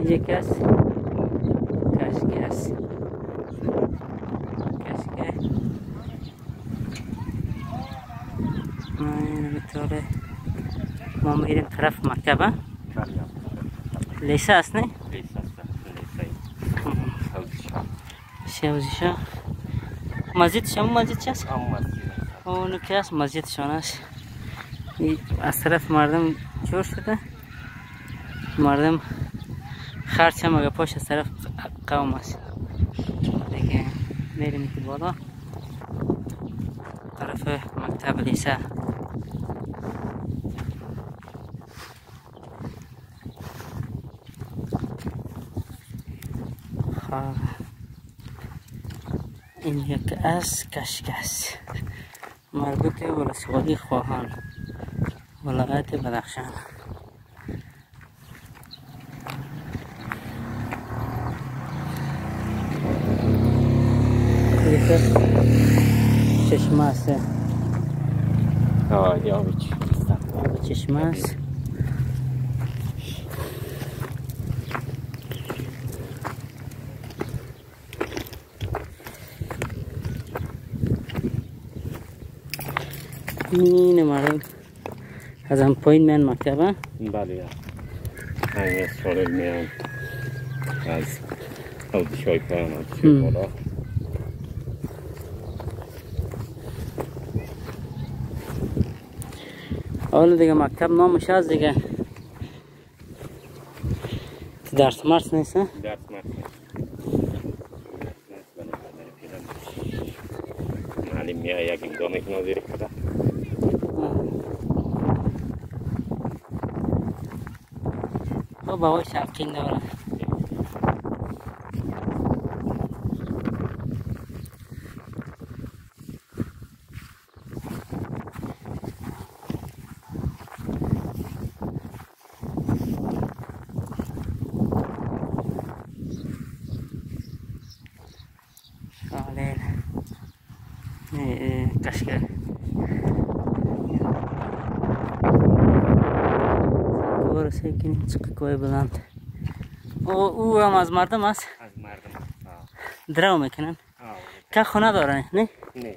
اینجا کس کشکی هست. کشکی اینطوره. ما میریم طرف مکتبه. لیسه هست نه؟ لیسه هست. شوزیشا مسجد شما مسجد چیست؟ مسجد اونو که هست مسجد شان است. از طرف مردم جور شده. مردم خرچ هم اگه پاش از طرف قوم است. دیگه میریم که بالا طرف مکتب لیسه. این یک از کشکش مربوط به ولسوالی خواهان ولایت بدخشان. چشمه است. یا چشمه است. این مردم از هم پایین میان مکتبه. بله همین سوال میان از اودیشای پایان اودیشای بالا. حالا دیگه مکتب نامش از دیگه درس مرس نیست. درس مرس معلم میاد یک انگاه میکنه زیر کده. خب بابای شرقین داره. کشکه ورسه کنیم چقدر کوه بلند. او هم از مردم است. از مردم درو میکنن. که خونه داره نه؟ نه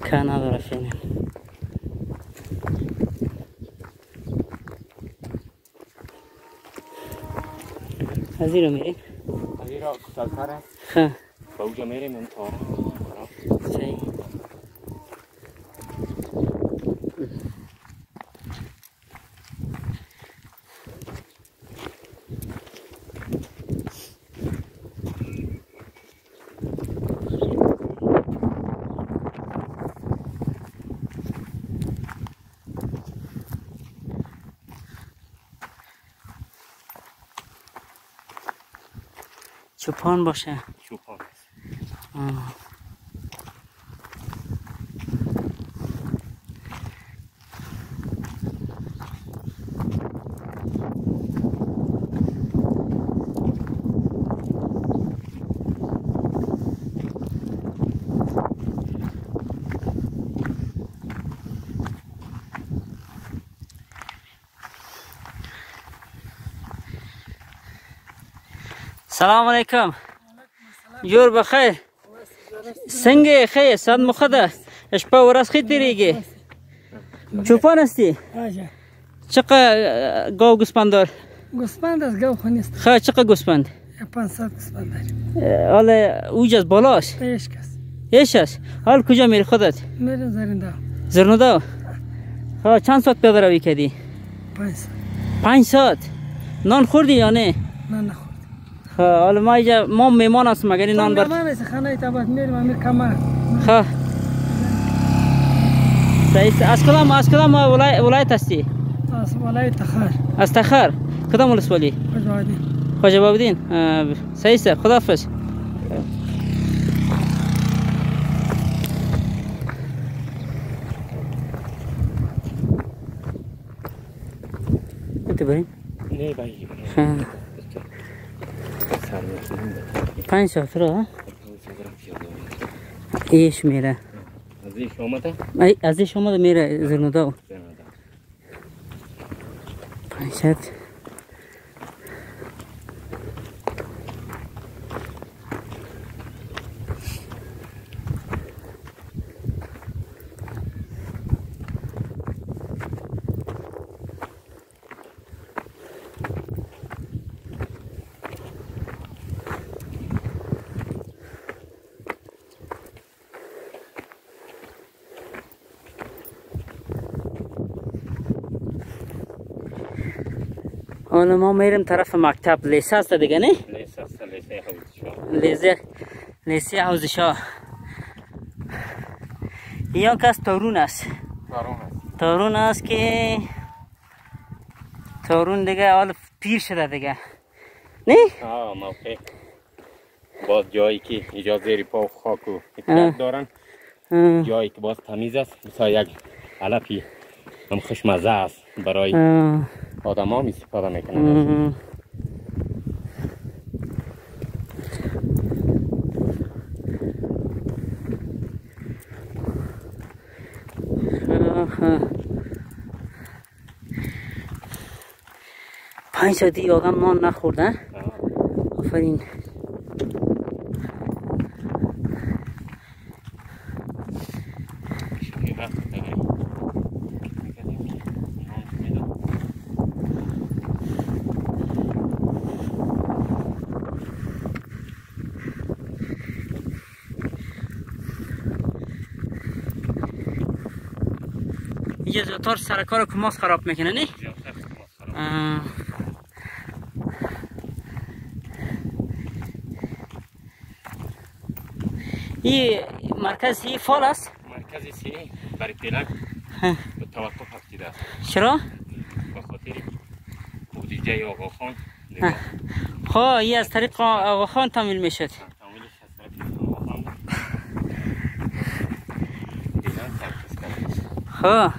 که نداره فیلم. از این رو میریم؟ از این را کتالتر است. خواه با اوجا میریم اون تاره. صحیح. چوپان باشه. چوپان است. سلام علیکم. جور بخیر. سنگ خیر صد مخده اشپا ورس خی تیریگی. چوپان هستی؟ چقدر گاو گوسپند دار؟ گوسپند از گاو خونیست. خواه چقدر گوسپند؟ 500 گوسپند داریم. حالا اوج از بالاست؟ ایشک است. ایش است؟ حال کجا میری خودت؟ میرم زرنداو. زرنداو؟ خواه چند ساعت پیاده روی کردی؟ 5 ساعت. 5 ساعت؟ نان خوردی یا نه؟ نه نخورد. حالا ما اینجا ما میمان هستم اگر این نان بر میمان است خانه تبات میرم امیر کمر. خواه صحیح. از کدام ولایت هستی؟ از ولایت تخار. از تخار؟ کدام ولسوالی؟ خواجه‌آبادین. خواجه‌آبادین. صحیح است. خداحافظ. انت بریم؟ نه بایی. 5 ساعت را ایش میره. از ایش آمده؟ از ایش آمده میره زرنداو. پنجت حالا ما میریم طرف مکتب لیسه است دیگه نه؟ لیسه است لیسه حوزشاه لیسه حوزشاه یا کس تارون است تارون است که تارون دیگه حال پیر شده دیگه نه؟ موقع باز جایی که اینجا زیر پا و خاک و اطلاق دارن جایی که باز تمیز است مثلا یک علفی هم خوشمزه است برای آدم ها استفاده میکنن پنج ساعتی یاغم ما نخوردن آفرین اینجا زیادتر سرکار کماس خراب میکنه نه؟ این مرکز این فال است؟ مرکز سی برای پیلک به توقف افتیده است. چرا؟ به خاطر بودجه آقا خان خواه این از طریق آقا خان تامل میشد تاملش از طریق آقا خان دیدن ترکیز کرده خواه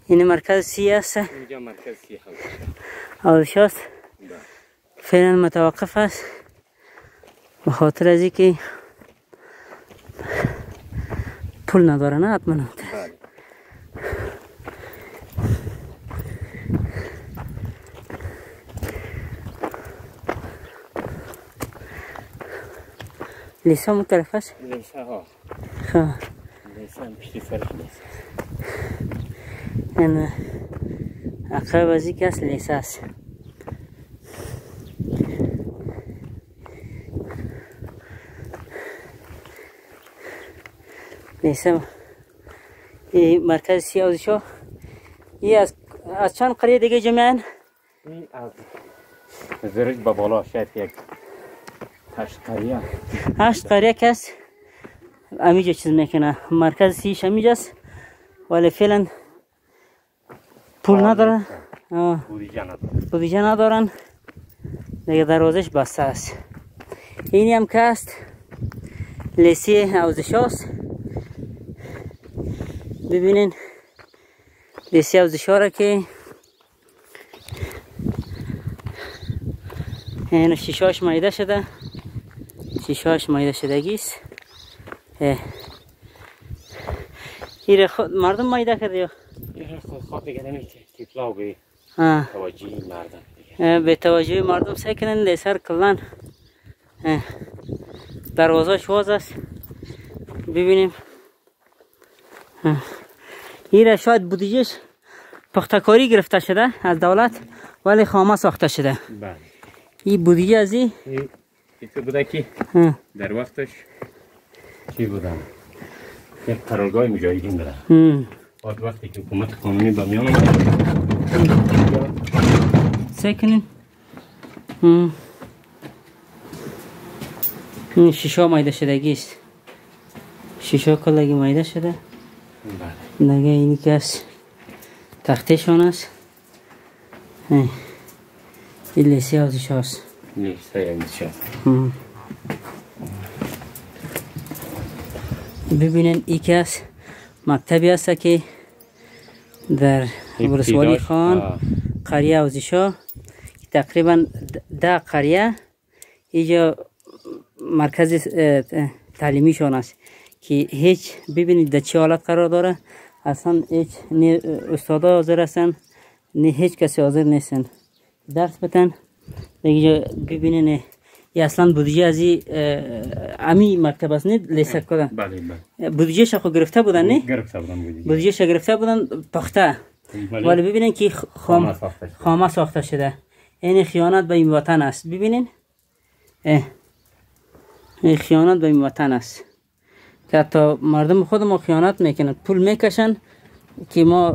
این مرکز سی است؟ اینجا مرکز سی حوزشاه است؟ فعلا متوقف است به خاطر از اینکه پول نداره نه حتما لیسه اون طرف است؟ لیسه ها خواه لیسه هم پیشی سرش لیسه این عقب از اینکه است لیسه است لیسه این مرکز سی حوزشاه این از چند قریه دیگه جمعن؟ این از زرج به بالا شاید یک 8 قریه 8 قریه کس امیجا چیز میکنه مرکز سیش امیجاست ولی فعلا پول ندارن بودجه ندارن دیگه دروازش بسته است اینی هم که است لیسه حوزشاه است ببینین لیسه حوزشاه را که این شیشاش مایده شده شیشاش مایده شدگی است این خود مردم مایده کرده یا؟ این خود دیگه نمیشه تیپلا به توجه مردم دیگه به توجه مردم سعی کنن لیسر کلن دروازه واز است ببینیم این را شاید بودجهش پختکاری گرفته شده از دولت ولی خامه ساخته شده بله این بودجه از این چیزی بوده که در وقتش چی بودن یک قرارگاه مجاهدین بوده بعد وقتی که حکومت قانونی به میان آمد سکنین این شیشه مایده شدگی است. شیشه کلگی مایده شده. بله. دیگه اینی که از تختشان است. این لیسه ازش هست. لیسه ازش هست. ببینین ای که از مکتبی است که در ولسوالی خان قریه اوزیشا تقریبا 10 قریه اینجا مرکز تعلیمی شان است که هیچ ببینید در چه حالت قرار داره. اصلا هیچ نه استادا حاضر هستن نه هیچ کسی حاضر نیستن درس بدن. اینجا ببینین اصلا بودجه از امی مکتب است نه لیسه کردن. بله بله. بودجه شخو گرفته بودن نه؟ گرفته بودن بودجه شخو گرفته بودن پخته. ولی ببینین که خامه ساخته شده. این خیانت به این وطن است. ببینین این خیانت به این وطن است که حتی مردم خود ما خیانت میکنن، پول میکشن که ما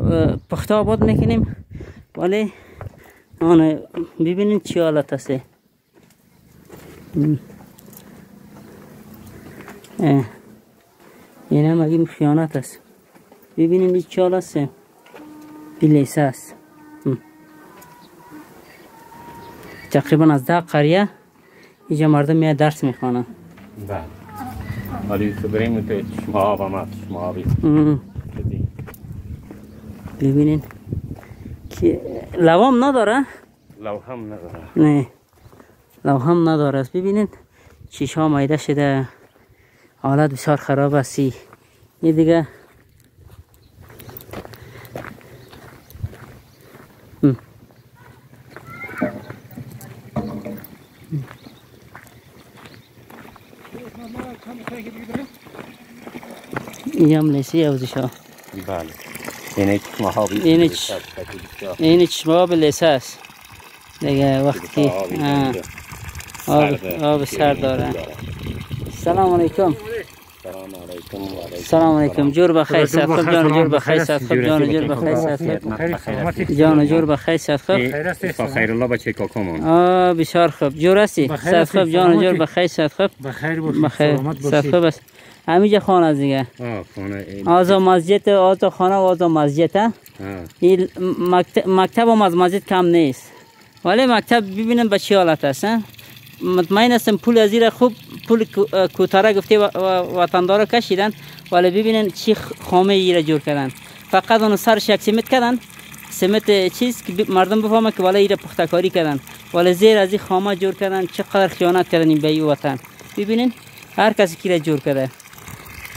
پخته آباد میکنیم ولی آن ببینین چی حالت است. این هم اگه خیانت است. ببینین این چی حالت است. این لیسه است. تقریبا از 10 قریه اینجا مردم میاد درس میخوانن. بله. ولی تو بریم تو چشمه آب هم هست. چشمه آبی. ببینین که لوام نداره. لو هم نداره. نه لو هم نداره. ببینین چیشا مایده شده. حالت بسیار خراب است. یه دیگه این هم لیسه اوزیشا. بله. اینه چشمه آبی. اینه چشمه آب لیسه است. دیگه وقتی که آب سر داره. سلام علیکم. سلام علیکم. جور بخیر صحت خوب جان. جور بخیر صحت خوب جان. جور بخیر صحت خوب جان. جور بخیر صحت خوب. خیر الله بچه کاکامان. بسیار خوب. جور هستی؟ صحت خوب جان. جور بخیر صحت خوب. بخیر صحت خوب است. همینجا خانه است دیگه. آزا مسجد آزا خانه و آزا مسجد. این مکتب هم از مسجد کم نیست. ولی مکتب ببینم به چه حالت است. مطمئن هستم پول از زیر خوب پول کوتاره گفته وطندارا کشیدن ولی ببینن چی خامه ای را جور کردن. فقط اون سرش یک سمت کردن. سمت چیز که مردم بفهمه که ولی ای را پخته کاری کردن ولی زیر از این خامه جور کردن. چقدر خیانت کردن این به این وطن. ببینین هر کسی کی را جور کرده.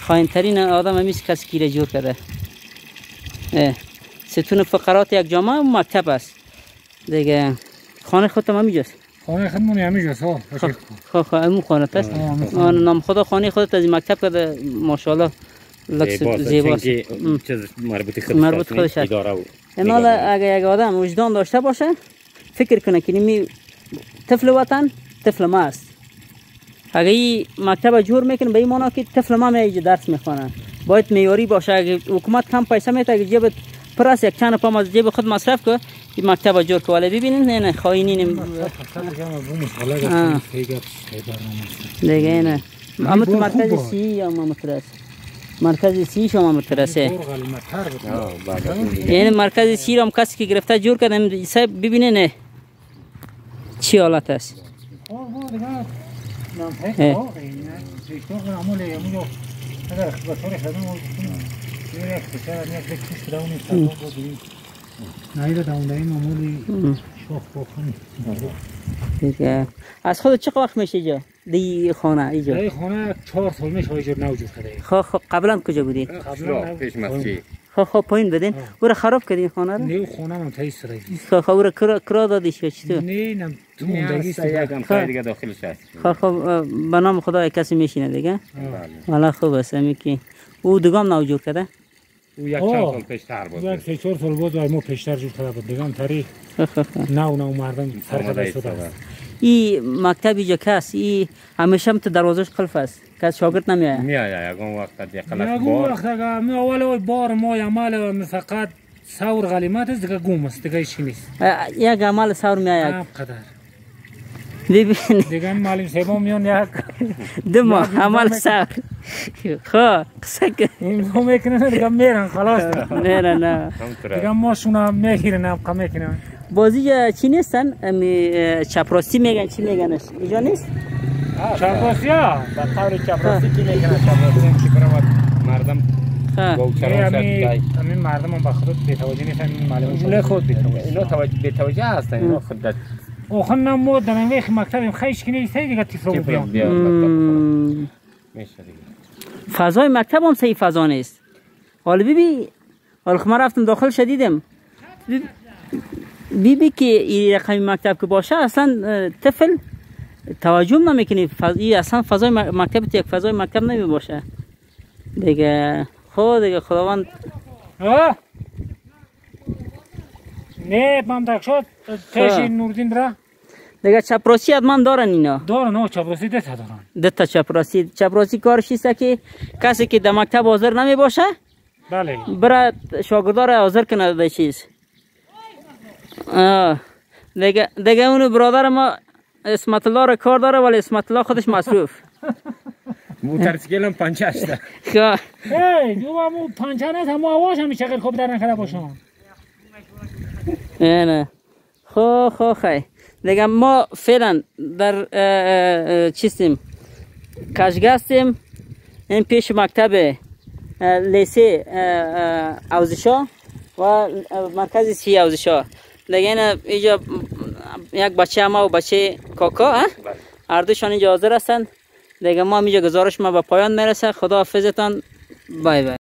خاین ترین آدم همیشه کسی کی را جور کرده. ستون فقرات یک جامعه مکتب است. دیگه خانه خودم همیجاست. خانه خودمون همیجاست ها. خب همون خانه است. نام خدا خانه خودت از مکتب کرده ماشاءالله لکس زیباست. چیز مربوط خودش اداره و حالا اگه یک آدم وجدان داشته باشه فکر کنه که نمی طفل وطن طفل ما است. اگه این مکتب جور میکنه به این معنی که طفل ما اینجا درس میخوانه. باید معیاری باشه. اگه حکومت کم پیسه میده اگه جیب پراس یک چند پام از جیب خود مصرف کنه این مکتب جور کنه. ولی ببینین نه خائنین دیگه نه. اما تو مرکز سی یا ما مترس مرکز سی شما مترسه. یعنی مرکز سی هم کسی که گرفته جور کرده صاحب ببینین چی حالت است. از خود چه وقت میشه اینجا دی خانه اینجا؟ دی خانه 4 سال میشه اینجا نوجود شده. خب قبلا کجا بودی؟ قبلا پیش مسجد. خب پایین بدین. او را خراب کردین خانه رو؟ نه خانه من تایید سرای. خب او را کرا دادیش یا چطور؟ نه تو موندگی است. یکم خیر دیگه داخلش هست. خب به نام خدا کسی میشینه دیگه؟ والا خوب است میگی. او دوگام نو جور کرده؟ او یک 4 سال پیشتر بود. یک 4 سال بود و ما پیشتر جور کرده بود. دیگه تاریخ نو مردم سرکرده شده. این مکتب اینجا کس این همیشه هم تو دروازش قلف است. کس شاگرد نمیاد. میاد یگان وقت دیگه یگان وقت اگه می اول بار ما عمل فقط سور غلیمت است دیگه گم است دیگه هیچ نیست. یک عمل سور میاد. قدر ببین دیگه معلم صاحبا میان یک دو ماه عمل سر خب قصه که این میکنن دیگه میرن خلاص نه نه دیگه ما شونا میگیرن کم میکنن بازی چی نیستن چپراسی میگن چی میگنش اینجا نیست چپراسی ها به طور چپراسی کی میکنه چپراسی هم که برای مردم با چرا همین مردم هم به خود بی‌توجه نیستن این معلم خود بی‌توجه اینا بی‌توجه هستن اینا خودت آخه نمو در این وقت مکتب خیش که نیست دیگه تیفرو بیان میشه دیگه فضای مکتب هم صحیح فضا نیست حالا ببین حالا من رفتم داخل شدیدم ببین که این رقم مکتب که باشه اصلا طفل توجه نمیکنه این اصلا فضای مکتب یک فضای مکتب نمی باشه دیگه دیگه خداوند نه بام شد پیش نوردین برا دیگه چپراسی حتما دارن اینا دارن چپراسی دتا چپراسی کارش است که کسی که در مکتب حاضر نمی باشه بله برای شاگردار حاضر کنه در چیز دیگه اونو برادر ما اسمت الله را کار داره ولی اسمت الله خودش مصروف موتورسیکل هم پنچه اشته دو پنچه نیست همه آواز همیشه خیلی خوب در نکرده باشم نه خیلی دیگه ما فعلا در چیستیم کشگستیم این پیش مکتب لیسه اوزشا و مرکز سی اوزشا دیگه اینجا یک بچه ما و بچه کاکا هر دوشان اینجا حاضر هستند دیگه ما اینجا گزارش ما به پایان میرسه خدا حافظتان بای بای